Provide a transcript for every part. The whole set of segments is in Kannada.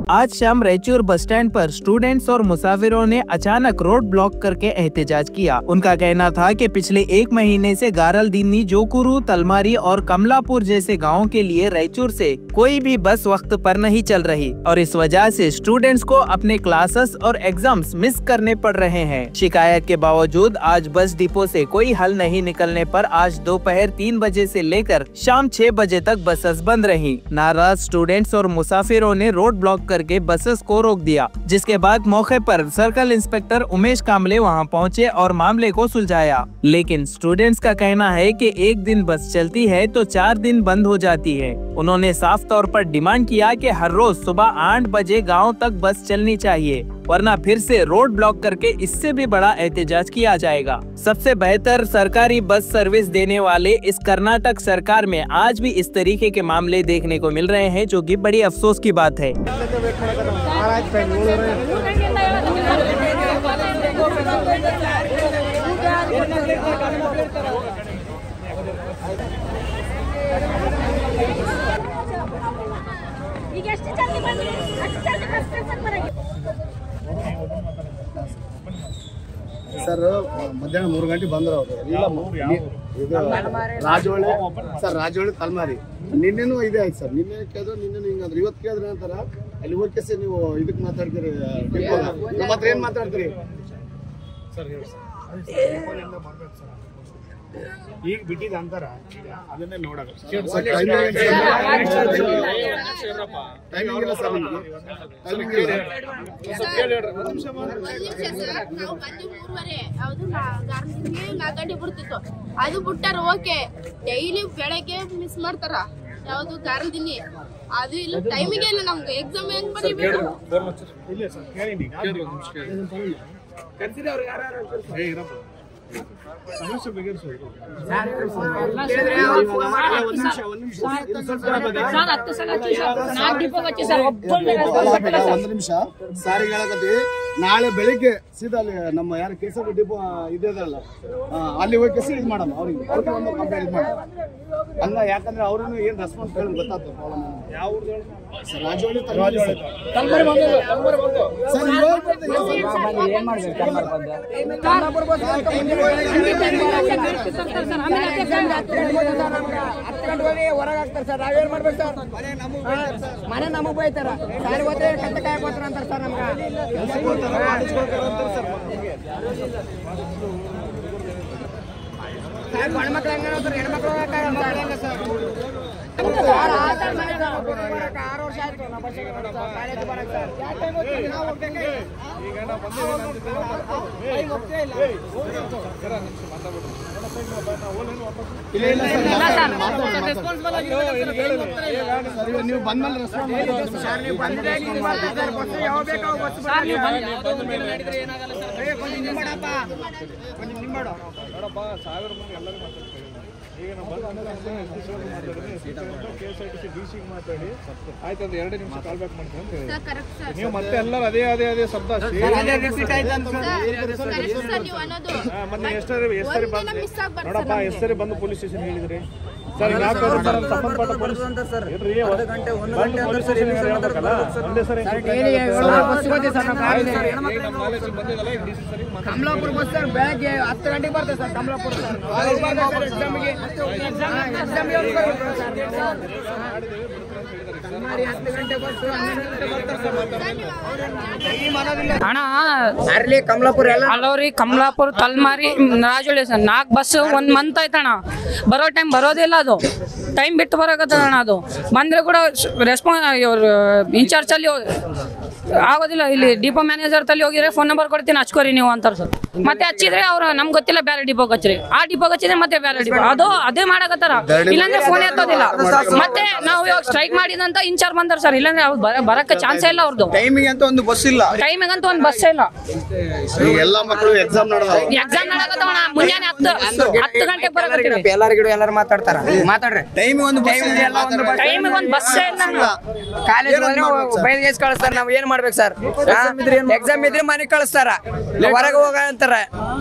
आज शाम रायचूर बस स्टैंड पर स्टूडेंट्स और मुसाफिरों ने अचानक रोड ब्लॉक करके एहतजाज किया। उनका कहना था कि पिछले 1 महीने से गारलदीनी, जोकुरू, तलमारी और कमलापुर जैसे गाँव के लिए रायचूर से कोई भी बस वक्त पर नहीं चल रही और इस वजह से स्टूडेंट्स को अपने क्लासेस और एग्जाम्स मिस करने पड़ रहे हैं। शिकायत के बावजूद आज बस डिपो से कोई हल नहीं निकलने पर आज दोपहर 3 बजे से लेकर शाम 6 बजे तक बसेस बंद रही। नाराज स्टूडेंट्स और मुसाफिरों ने रोड ब्लॉक करके बसेस को रोक दिया, जिसके बाद मौके पर सर्कल इंस्पेक्टर उमेश कामले वहां पहुंचे और मामले को सुलझाया। लेकिन स्टूडेंट्स का कहना है कि एक दिन बस चलती है तो 4 दिन बंद हो जाती है। उन्होंने साफ तौर पर डिमांड किया कि हर रोज सुबह 8 बजे गाँव तक बस चलनी चाहिए, वरना फिर से रोड ब्लॉक करके इससे भी बड़ा एहतजाज किया जाएगा। सबसे बेहतर सरकारी बस सर्विस देने वाले इस कर्नाटक सरकार में आज भी इस तरीके के मामले देखने को मिल रहे हैं, जो कि बड़ी अफसोस की बात है। सर मध्याह्न 3 ಗಂಟೆ ಬಂದ್ರು ರಾಜೋಳೆ ಸರ್, ರಾಜೋಳೆ ತಲ್ಮಾರಿ ನಿನ್ನೆನೂ ಇದೆ ಆಯ್ತು ಸರ್. ನಿನ್ನೆ ಕೇಳಿದ್ರು, ನಿನ್ನೆನೂ ಹಿಂಗಂದ್ರೆ ಇವತ್ತು ಕೇಳಿದ್ರೆ ಅಂತಾರ ಅಲ್ಲಿ ಹೋಗಿ ನೀವು ಇದಕ್ಕೆ ಮಾತಾಡ್ತೀರಿ, ನಮ್ಮ ಹತ್ರ ಏನ್ ಮಾತಾಡ್ತೀರಿ ಸರ್? ಹೇಳಿ ಸರ್, ಈಗ ಬಿಟ್ಟಿದ ಅಂತಾರ ಅದನ್ನೇ ನೋಡೋದು ಟೈಮಿಂಗ್ ಇಲ್ಲ ಸರ್. ಟೈಮಿಂಗ್ ಇಲ್ಲ. ಅದು ಬಿಟ್ಟಾರ ಓಕೆ, ಡೈಲಿ ಬೆಳಗ್ಗೆ ಮಿಸ್ ಮಾಡ್ತಾರ. ಯಾವ್ದು ಗಾರದಿನಿ ಅದು ಇಲ್ಲ, ಟೈಮಿಂಗ್ ಇಲ್ಲ. ನಮ್ಗೆ ಎಕ್ಸಾಮ್ ಹೆಂಗ್ ಬರೀಬೇಕು? ಸಮಸ್ಯೆ ಬಗೆಹರಿಸೋದು ಒಂದು ನಿಮಿಷ ಸಾರಿಗೆ ಹೇಳಕತ್ತೀವಿ. ನಾಳೆ ಬೆಳಿಗ್ಗೆ ಸೀದಾ ಅಲ್ಲಿ ನಮ್ಮ ಯಾರು ಕೆಸರು ಡಿಪೋ ಇದೆಯಲ್ಲ ಅಲ್ಲಿ ಹೋಗಿ ಕೆಸಿ ಇದು ಮಾಡಮ್ಮ, ಅವ್ರಿಗೆ ಒಂದು ಕಂಪ್ಲೇಂಟ್ ಇದು ಮಾಡಮ್ಮ ಅಲ್ಲ. ಯಾಕಂದ್ರೆ ಅವ್ರನ್ನು ಏನ್ ರೆಸ್ಪಾನ್ಸ್ ಹೇಳಿ ಗೊತ್ತಾಗ್ತದೆ. ಯಾವ ಸರ್? ರಾಜೋಳಿ ಸರ್, ಹೊರಗೆ ಹಾಕ್ತಾರೆ ಸರ್. ನಾವೇನ್ ಮಾಡ್ಬೇಕು ಸರ್? ಮನೆ ನಮಗ್ ಬೈತಾರ, ಸಾರಿ ಹೋದ್ರೆ ಕಟ್ಟ ಕಾಯಕ್ ಹೋಗ್ತಾರ ಅಂತಾರೆ ಸರ್. ನಮ್ಗೆ ಗಂಡ್ಮಕ್ಳು ಹೆಂಗ ಹೆಣ್ಮಕ್ಳು 6 ವರ್ಷ ಆಯ್ತು ನಾವು ಬಸ್ಸಿಗೆ ಕಾಲೇಜ್ ಬರಕ್ ಸರ್. ನೀವು ಬಂದ್ಮೇಲೆ ಮಾತಾಡಿ ಆಯ್ತು, ಒಂದು 2 ನಿಮಿಷ ಕಾಲ್ ಬ್ಯಾಕ್ ಮಾಡ್ತೀನಿ. ನೀವು ಮತ್ತೆ ಎಲ್ಲರೂ ಅದೇ ಶಬ್ದ ಮೊನ್ನೆ ಎಷ್ಟರಿ ನೋಡಪ್ಪ, ಎಷ್ಟರಿ ಬಂದು ಪೊಲೀಸ್ ಸ್ಟೇಷನ್ ಹೇಳಿದ್ರಿ ಸರ್. ಸಂಬಂಧಪಟ್ಟ ಪೊಲೀಸ್ ಕಮಲಾಪುರ ಬಸ್ ಸರ್ ಬೆಳಗ್ಗೆ 10 ಗಂಟೆಗೆ ಬರ್ತದೆ ಸರ್. ಕಮಲಾಪುರ ಸರ್ ಎಕ್ಸಾಮ್ಗೆ 10 ಗಂಟೆ ಬಸ್ ಅಣ್ಣ ಅರ್ಲಿ ಕಮಲಾಪುರ ಅಲ್ಲವ್ರಿ. Kamalapura, Talmari, Rajoli sir 4 bus 1 month ಆಯ್ತಣ್ಣ. ಬರೋ ಟೈಮ್ ಬರೋದಿಲ್ಲ, ಅದು ಟೈಮ್ ಬಿಟ್ಟು ಬರೋಕತ್ತಣ್ಣ. ಅದು ಬಂದ್ರೆ ಕೂಡ ಇವ್ರು ಇನ್ಚಾರ್ಜ್ ಅಲ್ಲಿ ಆಗೋದಿಲ್ಲ. ಇಲ್ಲಿ ಡಿಪೋ ಮ್ಯಾನೇಜರ್ ತಲ್ಲಿ ಹೋಗಿದ್ರೆ ಫೋನ್ ನಂಬರ್ ಕೊಡ್ತೀನಿ, ಹಚ್ಕೋರಿ ನೀವು ಅಂತಾರೆ ಸರ್. ಮತ್ತೆ ಹಚ್ಚಿದ್ರೆ ಅವ್ರು ನಮ್ಗೆ ಗೊತ್ತಿಲ್ಲ, ಬೇರೆ ಡಿಪೋಗೆ ಹಚ್ಚಿರಿ. ಆ ಡಿಪೋಗೆ ಹಚ್ಚಿದ್ರೆ ಮತ್ತೆ ಬೇರೆ ಡಿಪೋ ಅದೇ ಮಾಡಕತ್ತಾರ. ಇಲ್ಲಾಂದ್ರೆ ಫೋನ್ ಎತ್ತೋದಿಲ್ಲ. ಮತ್ತೆ ನಾವು ಇವಾಗ ಸ್ಟ್ರೈಕ್ ಮಾಡಿದಂತ ಇನ್ಚಾರ್ಜ್ ಬಂದಾರ ಸರ್. ಇಲ್ಲಾಂದ್ರೆ ಅವ್ರು ಬರಕ್ಕೆ ಚಾನ್ಸೇ ಇಲ್ಲ. ಅವ್ರದ್ದು ಟೈಮಿಂಗ್ ಅಂತ ಒಂದು ಬಸ್ ಇಲ್ಲ, ಟೈಮಿಂಗ್ ಅಂತ ಒಂದು ಬಸ್ ಇಲ್ಲ. ಎಲ್ಲ ಮಕ್ಕಳು ಎಕ್ಸಾಮ್ ನಡೆದವಣ ಮುಂಜಾನೆ 10 ಗಂಟೆಗೆ ಬರಕತ್ತೀವಿ. ಎಲ್ಲರೂ ಮಾತಾಡ್ತಾರ, ಮಾತಾಡ್ರಿ. ಟೈಮಿಗೆ ಒಂದು ಬಸ್ ಇಲ್ಲ. ಕಾಲೇಜ್ ಬೈದ್ ಕಳಿಸ್ತಾರೆ. ನಾವ್ ಏನ್ ಮಾಡ್ಬೇಕು ಸರ್? ಎಕ್ಸಾಮ್ ಇದ್ರೆ ಮನೆಗೆ ಕಳಿಸ್ತಾರ, ಹೊರಗೆ ಹೋಗ ಅಂತಾರ.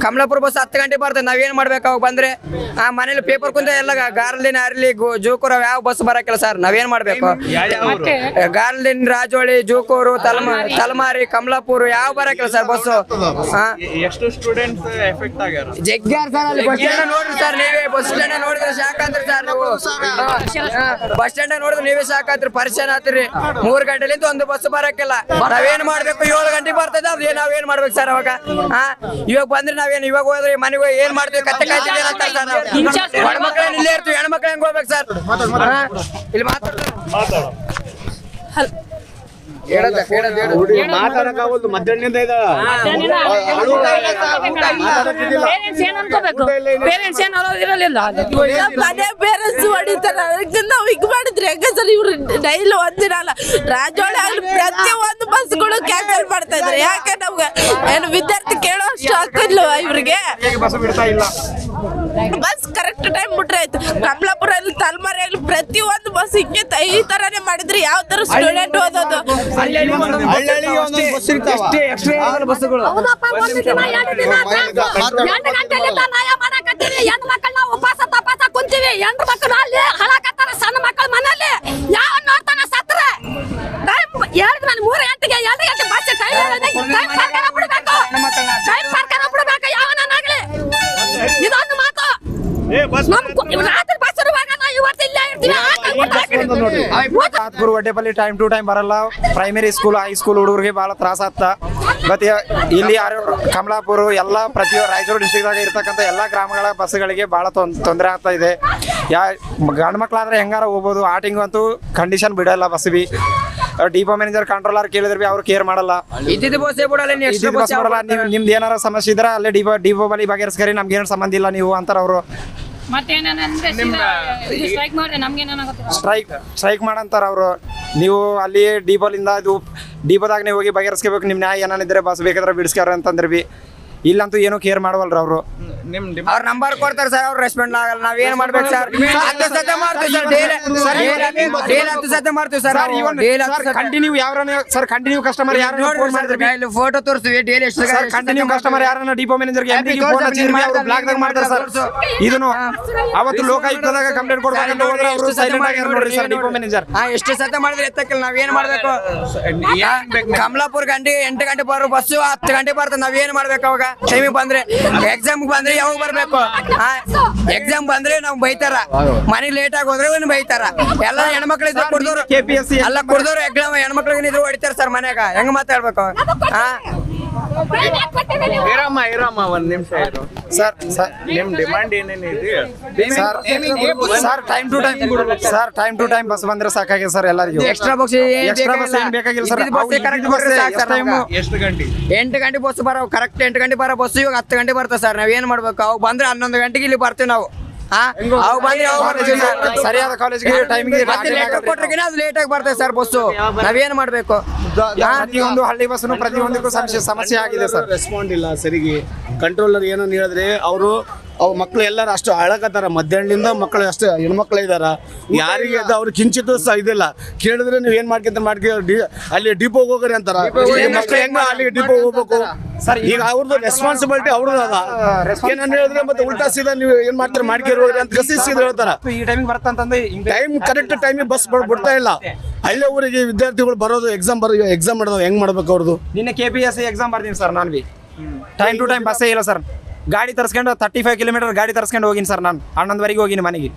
ಕಮಲಾಪುರ ಬಸ್ 10 ಗಂಟೆ ಬರ್ತದೆ, ನಾವೇನ್ ಮಾಡ್ಬೇಕು? ಅವಾಗ ಬಂದ್ರೆ ಮನೇಲಿ ಪೇಪರ್ ಕುಂತ ಎಲ್ಲ ಗಾರ್ಲ್ದಿನ ಅರ್ಲಿ ಜೋಕೂರು ಯಾವ ಬಸ್ ಬರಕಿಲ್ಲ ಸರ್. ನಾವೇನ್ ಮಾಡ್ಬೇಕು? ಗಾರ್ಲ್ದಿನ, ರಾಜೋಳಿ, ಜೋಕೂರು, ತಲಮಾರಿ, ಕಮಲಾಪುರ ಯಾವ ಬರಕಿಲ್ಲ ಸರ್ ಬಸ್. ಎಷ್ಟು ಸ್ಟೂಡೆಂಟ್ಸ್ ಎಫೆಕ್ಟ್ ಆಗ್ಯಾರ? ಜಗ್ಗ್ಯಾರ ಸರ್. ಅಲ್ಲಿ ಬಸ್ ಸ್ಟ್ಯಾಂಡ್ ನೋಡ್ರಿ ಸರ್, ನೀವೇ ಬಸ್ ಸ್ಟ್ಯಾಂಡ್ ನೋಡಿದ್ರೆ ಶಾಕ್ ಅಂತ್ರಿ ಸರ್. ನೀವು ಬಸ್ ಸ್ಟ್ಯಾಂಡ್ ನೋಡಿದ್ರೆ ನೀವೇ ಶಾಕ್ ಆತ್ರಿ, ಪರಿಚಯ ಆತ್ರಿ. 3 ಗಂಟೆಲಿಂದ ಒಂದು ಬಸ್ ಬರಕಿಲ್ಲ. ನಾವೇನ್ ಮಾಡ್ಬೇಕು? 7 ಗಂಟೆಗೆ ಬರ್ತದೆ, ಅದೇ ನಾವೇನ್ ಮಾಡ್ಬೇಕು ಸರ್ ಅವಾಗ? ಇವಾಗ ಬಂದ್ರೆ ನಾವೇನ್ ಇವಾಗ ಹೋದ್ರೆ ಮನೆಗೆ ಏನ್ ಮಾಡ್ತೀವಿ? ಕತ್ತೆ ಕಾಯ್ತೀವಿ ಅಂತಾರೆ ಸರ್. ಹೆಣ್ಮಕ್ಳು ಇಲ್ಲೇ ಇರ್ತೀವಿ, ಹೆಣ್ಮಕ್ಳು ಹೆಂಗ್ ಹೋಗ್ಬೇಕು ಸರ್? ಇಲ್ಲಿ ಮಾತಾಡ್ತಾರೆ. ಮಾತಾಡಕ್ಕಾಗೋದು, ಮಧ್ಯಾಹ್ನದಿಂದ ಪೇರೆಂಟ್ಸ್ ಹೊಡಿತಾರ. ನಾವ್ ಹಿಂಗ್ ಮಾಡಿದ್ರೆ ಹೆಂಗ ಸರ್? ಇವ್ರು ಡೈಲಿ ಒಂದಿನ ಅಲ್ಲ, ರಾಜೋಳಿ ಆಗ್ಲಿ ಪ್ರತಿ ಒಂದು ಬಸ್ಗಳು ಕ್ಯಾನ್ಸಲ್ ಮಾಡ್ತಾ ಇದ್ರೆ ಯಾಕೆ? ನಮ್ಗೆ ಏನು ವಿದ್ಯಾರ್ಥಿ ಕೇಳೋ ಅಷ್ಟು ಹಾಕಿದ್ಲು ಇವ್ರಿಗೆ. ಬಸ್ ಕರೆಕ್ಟ್ ಟೈಮ್ ಬಿಟ್ರೆ ಆಯ್ತು. ಕಮಲಾಪುರ ಅಲ್ಲಿ, ತಲಮಾರಿ ಅಲ್ಲಿ ಪ್ರತಿ ಒಂದು ಬಸ್ ಹಿಂಗೆ ಈ ತರಾನೇ ಮಾಡಿದ್ರೆ ಯಾವ ತರ ಸ್ಟೂಡೆಂಟ್ ಓದೋದು? ಉಪವಾಸ ತಪಾಸ ಕುಂತೀವಿ, ಹೆಣ್ಣು ಮಕ್ಕಳು ಅಲ್ಲಿ ಹಳಕತ್ತಾರ, ಸಣ್ಣ ಮಕ್ಕಳ ಮನೇಲಿ ಯಾವ ನೋಡ್ತಾನ ಸತ್ರ. ಟೈಮ್ 2 ಗಂಟೆಗೆ 2 ಗಂಟೆ ಬಸ್ ಟೈಮ್ ಸರ್ಕಾರ ಬಿಡ್ಬೇಕು, ಟೈಮ್ ಸರ್ಕಾರ ಬಿಡ್ಬೇಕು ಯಾವನಾಗ್ಲಿ. ಇದೊಂದು ಮಾತು. ರಾತ್ರಿ ಬಸ್ ಇರುವಾಗ ನಾವು ಇವತ್ತು ಇಲ್ಲೇ ಇರ್ತೀವಿ. ಒಡ್ಡೆಪಲ್ಲಿ ಟೈಮ್ ಟು ಟೈಮ್ ಬರಲ್ಲ. ಪ್ರೈಮರಿ ಸ್ಕೂಲ್, ಹೈ ಸ್ಕೂಲ್ ಹುಡುಗರಿಗೆ ಭಾಳ ತ್ರಾಸ ಆಗ್ತಾ. ಮತ್ತೆ ಇಲ್ಲಿ ಕಮಲಾಪುರ ಎಲ್ಲ ಪ್ರತಿ ರಾಯಚೂರು ಡಿಸ್ಟ್ರಿಕ್ದಾಗ ಇರ್ತಕ್ಕಂಥ ಎಲ್ಲ ಗ್ರಾಮಗಳ ಬಸ್ಗಳಿಗೆ ಭಾಳ ತೊಂದರೆ ಆಗ್ತಾ ಇದೆ. ಗಂಡು ಮಕ್ಕಳಾದ್ರೆ ಹೆಂಗಾರ ಹೋಗ್ಬೋದು, ಆಟಿಂಗ್ ಅಂತೂ ಕಂಡೀಷನ್ ಬಿಡಲ್ಲ bus B. Depot manager, controller ಕೇಳಿದ್ರೆ ಬಿ ಅವ್ರು ಕೇರ್ ಮಾಡಲ್ಲ. ನಿಮ್ದು ಏನಾರ ಸಮಸ್ಯೆ ಇದ್ರೆ ಅಲ್ಲೇ ಡಿಪೋ ಬಳಿ ಬಗೆಹರಿಸ್ಕರಿ, ನಮ್ಗೆ ಏನು ಸಂಬಂಧ ಇಲ್ಲ ನೀವು ಅಂತಾರ ಅವರು. ಸ್ಟ್ರೈಕ್ ಮಾಡಂತಾರ ಅವರು. ನೀವು ಅಲ್ಲಿ ಡಿಪೋಲಿಂದ ಡಿಪೋದಾಗ ನೀವು ಹೋಗಿ ಬಗೆಹರಿಸ್ಕೋಬೇಕು. ನಿಮ್ಮ ನ್ಯಾಯ ಏನಿದ್ರೆ ಬಸ್ ಬೇಕಾದ್ರೆ ಬಿಡಿಸ್ಕ್ಯಾರ ಅಂತಂದ್ರೆ ಬಿ ಇಲ್ಲಂತೂ ಏನು ಕೇರ್ ಮಾಡವಲ್ರ ಅವರು. ಅವ್ರ ನಂಬರ್ ಕೊಡ್ತಾರೆ ಸರ್, ಅವ್ರು ರೆಸ್ಪಾಂಡ್ ಆಗಲ್ಲ. ನಾವೇನ್ ಮಾಡ್ಬೇಕು ಸರ್? 10 ಸತಿ ಮಾಡ್ತೀವಿ ಸರ್, ಡೈಲಿ 10 ಸತಿ ಮಾಡ್ತೀವಿ ಸರ್. ಕಂಟಿನ್ಯೂ ಯಾರನ್ನ ಸರ್, ಕಂಟಿನ್ಯೂ ಕಸ್ಟಮರ್ ಯಾರನ್ನ ಫೋನ್ ಮಾಡಿದ್ರೆ ಇಲ್ಲಿ ಫೋಟೋ ತೋರಿಸ್ತೀವಿ. ಡೈಲಿ ಎಷ್ಟು ಸರ್ ಕಂಟಿನ್ಯೂ ಕಸ್ಟಮರ್ ಯಾರನ್ನ ಡಿಪೋ ಮ್ಯಾನೇಜರ್ಗೆ ಎಂಪಿಗೆ ಫೋನ್ ಹಚ್ಚಿದ್ರೆ ಅವರು ಬ್ಲಾಕ್ ದಾಗ ಮಾಡ್ತಾರೆ ಸರ್. ಇದನ್ನು ಅವತ್ತು ಲೋಕಾಯುಕ್ತದಾಗ ಕಂಪ್ಲೇಂಟ್ ಕೊಡ್ಬೇಕಂತ ಹೋದ್ರೆ ಅವರು ಸೈಲೆಂಟ್ ಆಗಿರೋ ನೋಡ್ರಿ ಸರ್ ಡಿಪೋ ಮ್ಯಾನೇಜರ್. ಎಷ್ಟು ಸತಿ ಮಾಡಿದ್ರೆ ಎತ್ತಕ್ಕಿಲ್ಲ. ನಾವೇನ್ ಮಾಡ್ಬೇಕು? ಕಮಲಾಪುರ 8 ಗಂಟೆ ಬರೋ ಬಸ್ಸು 10 ಗಂಟೆ ಬರ್ತದೆ. ನಾವೇನ್ ಮಾಡ್ಬೇಕು ಅವಾಗ? ಟೈಮಿಗೆ ಬಂದ್ರೆ, ಎಕ್ಸಾಮ್ ಬಂದ್ರೆ ಯಾವಾಗ ಬರ್ಬೇಕು? ಎಕ್ಸಾಮ್ ಬಂದ್ರೆ ನಾವು ಬೈತಾರ, ಮನೆಗೆ ಲೇಟ್ ಆಗಿ ಹೋದ್ರೆ ಬೈತಾರ. ಎಲ್ಲ ಹೆಣ್ಮಕ್ಳು ಇದ್ರೆ ಕುಡ್ದವ್ರು, KPSC ಎಲ್ಲ ಕುಡ್ದವ್ರು ಎಕ್ಸಾಮ್ ಹೆಣ್ಮಕ್ಳಿಗೆ ಇದ್ರು ಹೊಡಿತಾರ ಸರ್ ಮನ್ಯಾಗ. ಹೆಂಗ್ ಮಾತಾಡ್ಬೇಕು? ಇರಮ್ಮ ಒಂದ್ ನಿಮಿಷ ಇರು ಸರ್. ನಿಮ್ ಡಿಮಾಂಡ್ ಏನೇನಿದೆ sir? Time to time bus ಬಂದ್ರೆ ಸಾಕಾಗಿದೆ ಸರ್ ಎಲ್ಲರಿಗೂ. ಎಕ್ಸ್ಟ್ರಾ ಬಸ್ ಏನ್ ಬೇಕಾಗಿಲ್ಲ ಸರ್. ಎಷ್ಟು ಗಂಟೆ? 8 ಗಂಟೆ ಬಸ್ ಬರೋ, ಕರೆಕ್ಟ್ 8 ಗಂಟೆ ಬರೋ ಬಸ್ ಇವಾಗ 10 ಗಂಟೆ ಬರ್ತದೆ ಸರ್. ನಾವೇನ್ ಮಾಡ್ಬೇಕು? ಅವಾಗ ಬಂದ್ರೆ 11 ಗಂಟೆಗೆ ಇಲ್ಲಿ ಬರ್ತೀವಿ ನಾವು. ಸರಿಯಾದ ಕಾಲೇಜ್ಗೆ ಟೈಮಿಗೆ ಕೊಟ್ರೆ ಅದು ಲೇಟ್ ಆಗಿ ಬರ್ತದೆ ಸರ್ ಬಸ್ಸು. ನಾವೇನ್ ಮಾಡ್ಬೇಕು? ಪ್ರತಿಯೊಂದು ಹಳ್ಳಿ ಬಸ್ಸು ಪ್ರತಿಯೊಂದಕ್ಕೂ ಸಮಸ್ಯೆ ಆಗಿದೆ ಸರ್. ರೆಸ್ಪಾಂಡ್ ಇಲ್ಲ ಸರಿಗೆ. ಕಂಟ್ರೋಲರ್ ಏನನ್ನ ಹೇಳಿದ್ರೆ ಅವರು ಮಕ್ಕಳು ಎಲ್ಲರೂ ಅಷ್ಟು ಅಳಕತ್ತಾರ. ಮಧ್ಯಾಹ್ನದಿಂದ ಮಕ್ಕಳು ಅಷ್ಟು ಹೆಣ್ಮಕ್ಳು ಇದಾರ. ಯಾರಿಗೆ ಅವ್ರು ಕಿಂಚಿತ್ತು ಸಹ ಇದಿಲ್ಲ. ಕೇಳಿದ್ರೆ ನೀವು ಏನ್ ಅಲ್ಲಿ ಡಿಪೋಗೆ ಹೋಗ್ರಿ ಅಂತಾರ. ಮಕ್ಕಳು ಹೆಂಗ ಅಲ್ಲಿ ಡಿಪೋ ಹೋಗ್ಬೇಕು ಸರ್? ಈಗ ಅವ್ರದ್ದು ರೆಸ್ಪಾನ್ಸಿಬಿಲಿಟಿ ಅವ್ರದ್ದು ಅದ. ಏನನ್ನ ಹೇಳಿದ್ರೆ ಮತ್ತೆ ಉಲ್ಟಾ ಸೀದಾ ನೀವು ಏನ್ ಮಾಡ್ತಾರೆ ಮಾಡ್ಕೇರಿ ಹೋಗ್ರಿ ಅಂತ ಸೀದಾ ಹೇಳ್ತಾರ. ಈ ಟೈಮಿಗೆ ಬರ್ತಂತಂದ್ರೆ ಟೈಮ್ ಕರೆಕ್ಟ್ ಟೈಮಿಗೆ ಬಸ್ ಬಿಡ್ತಾ ಇಲ್ಲ. ಹಳ್ಳಿ ಊರಿಗೆ ವಿದ್ಯಾರ್ಥಿಗಳು ಬರೋದು ಎಕ್ಸಾಮ್ ಮಾಡಿದವ್ ಹೆಂಗ್ ಮಾಡ್ಬೇಕು ಅವ್ರದ್ದು? ನಿನ್ನೆ KPSC ಎಕ್ಸಾಮ್ ಬರ್ತೀನಿ ಸರ್. ನಾನು ಬಿ ಟೈಮ್ ಟು ಟೈಮ್ ಬಸ್ಸೇ ಇಲ್ಲ ಸರ್. ಗಾಡಿ ತರ್ಸ್ಕೊಂಡು 35 ಕಿಲೋಮೀಟರ್ ಗಾಡಿ ತರ್ಸ್ಕೊಂಡು ಹೋಗಿನಿ ಸರ್. ನಾನು 11ವರೆಗೆ ಹೋಗಿನಿ ಮನೆಗೆ.